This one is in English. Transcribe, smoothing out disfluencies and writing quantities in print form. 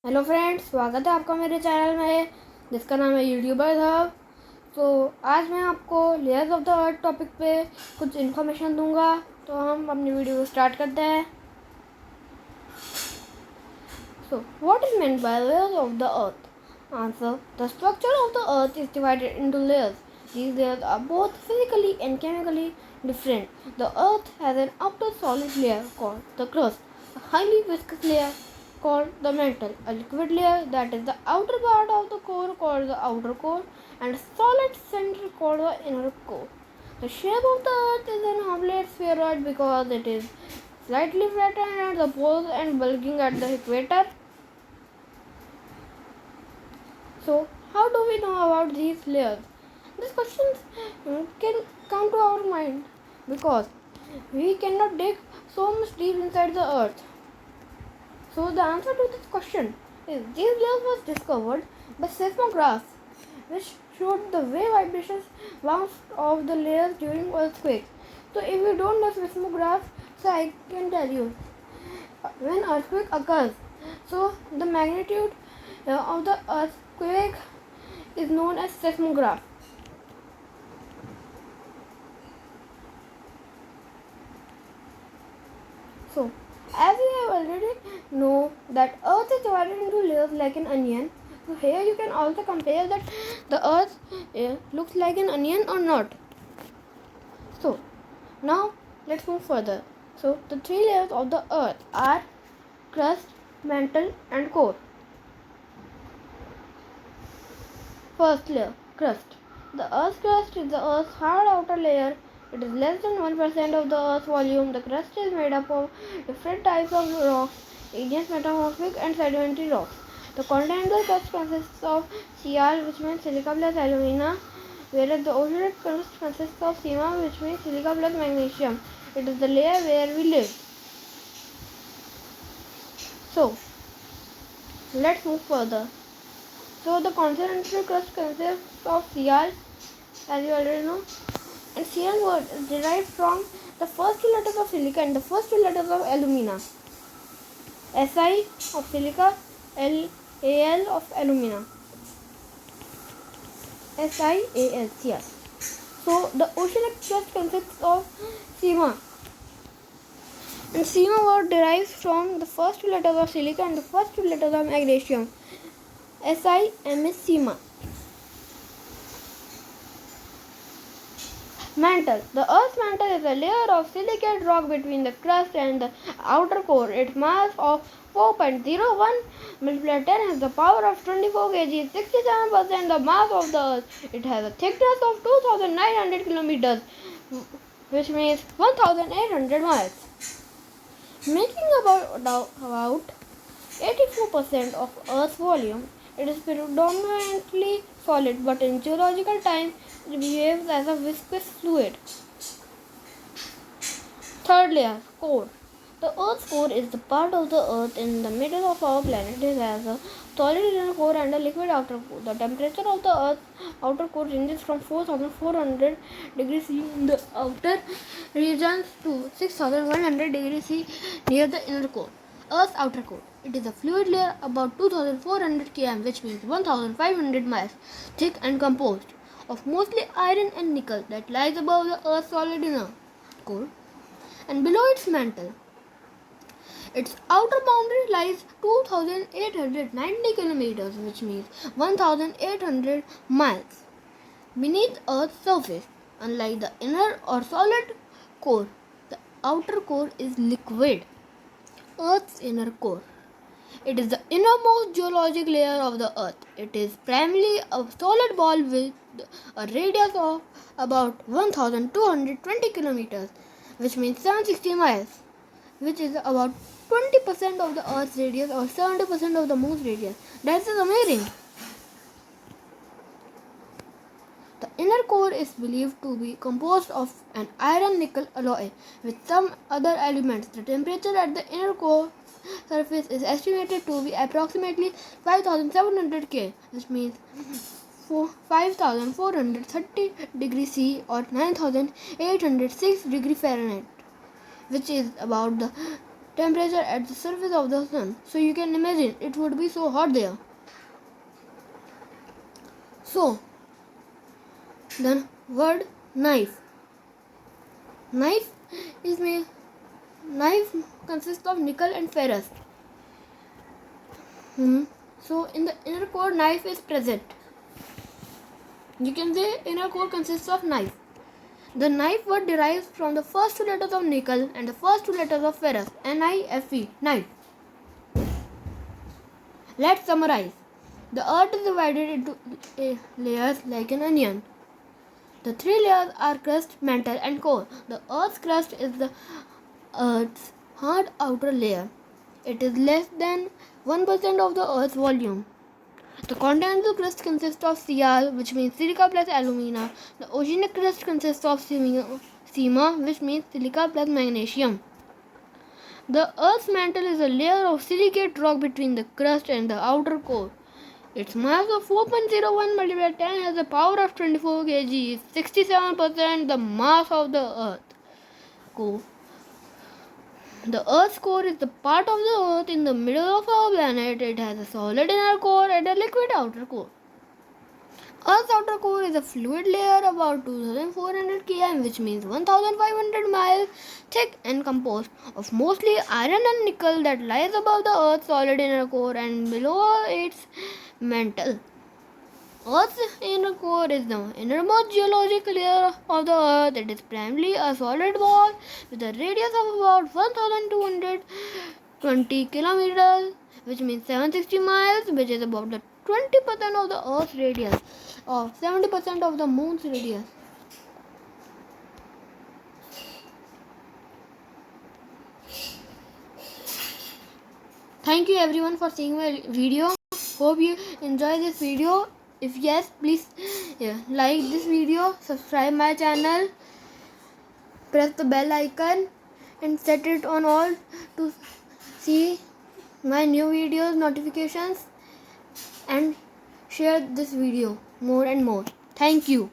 Hello friends, स्वागत है आपका मेरे चैनल में जिसका नाम है यूट्यूबर हब। तो आज मैं आपको layers of the earth topic पे कुछ इन्फॉर्मेशन दूंगा। तो हम अपनी वीडियो को स्टार्ट करते हैं। So what is meant by layers of the earth? Answer: the structure of the earth is divided into layers. These layers are both physically and chemically different. The earth has an outer solid layer called the crust, a highly viscous layer called the mantle, a liquid layer that is the outer part of the core called the outer core, and a solid center called the inner core. The shape of the earth is an oblate spheroid because it is slightly flattened at the poles and bulging at the equator. So, how do we know about these layers? This question can come to our mind because we cannot dig so much deep inside the earth. So, the answer to this question is these layers was discovered by seismographs, which showed the way vibrations bounce off the layers during earthquakes. So, if you don't know seismographs, so I can tell you when earthquake occurs. So, the magnitude of the earthquake is known as seismograph. So, as we have already know that earth is divided into layers like an onion. So here you can also compare that the earth looks like an onion or not. So now let's move further. So the three layers of the earth are crust, mantle and core. First layer, crust. The Earth's crust is the Earth's hard outer layer. It is less than 1% of the Earth's volume. The crust is made up of different types of rocks, igneous, metamorphic and sedimentary rocks. The continental crust consists of Cr, which means silica plus alumina, whereas the oceanic crust consists of Sima, which means silica plus magnesium. It is the layer where we live. So, let's move further. So the continental crust consists of Cr, as you already know, and Cr word is derived from the first two letters of silica and the first two letters of alumina. Si of silica, Al of alumina. SiAl, Cr. So the oceanic crust consists of Sima, and Sima word derives from the first two letters of silica and the first two letters of magnesium. Sim is Sima. Mantle. The Earth's mantle is a layer of silicate rock between the crust and the outer core. Its mass of 4.01 multiplied 10 has the power of 24 kg, 67% the mass of the Earth. It has a thickness of 2,900 kilometers, which means 1,800 miles, making about 84% of Earth's volume. It is predominantly solid, but in geological time it behaves as a viscous fluid. Third layer, core. The Earth's core is the part of the Earth in the middle of our planet. It has a solid inner core and a liquid outer core. The temperature of the Earth's outer core ranges from 4,400 degrees C in the outer regions to 6,100 degrees C near the inner core. Earth's outer core. It is a fluid layer about 2,400 km, which means 1,500 miles, thick and composed of mostly iron and nickel that lies above the Earth's solid inner core and below its mantle. Its outer boundary lies 2,890 kilometers, which means 1,800 miles, beneath Earth's surface. Unlike the inner or solid core, the outer core is liquid. Earth's inner core. It is the innermost geologic layer of the Earth. It is primarily a solid ball with a radius of about 1,220 kilometers, which means 760 miles, which is about 20% of the Earth's radius or 70% of the Moon's radius. That is amazing. The inner core is believed to be composed of an iron-nickel alloy with some other elements. The temperature at the inner core surface is estimated to be approximately 5,700 K, which means 5,430 degrees C or 9,806 degrees Fahrenheit, which is about the temperature at the surface of the sun. So you can imagine it would be so hot there. So then word knife. Knife consists of nickel and ferrous. So in the inner core, knife is present. You can say inner core consists of knife. The knife word derives from the first two letters of nickel and the first two letters of ferrous. N-I-F-E, knife. Let's summarize. The earth is divided into layers like an onion. The three layers are crust, mantle and core. The earth's crust is the earth's hard outer layer. It is less than 1% of the earth's volume. The continental crust consists of Cl, which means silica plus alumina. The oceanic crust consists of Sima, which means silica plus magnesium. The Earth's mantle is a layer of silicate rock between the crust and the outer core. Its mass of 4.01 multiplied by 10 has a power of 24 kg, is 67% the mass of the Earth core. The Earth's core is the part of the Earth in the middle of our planet. It has a solid inner core and a liquid outer core. Earth's outer core is a fluid layer about 2400 km, which means 1500 miles thick and composed of mostly iron and nickel that lies above the Earth's solid inner core and below its mantle. Earth's inner core is the innermost geologic layer of the Earth. It is primarily a solid ball with a radius of about 1220 kilometers, which means 760 miles, which is about the 20% of the Earth's radius or 70% of the Moon's radius. Thank you everyone for seeing my video. Hope you enjoy this video. If yes, please like this video, subscribe my channel, press the bell icon and set it on all to see my new videos notifications, and share this video more and more. Thank you.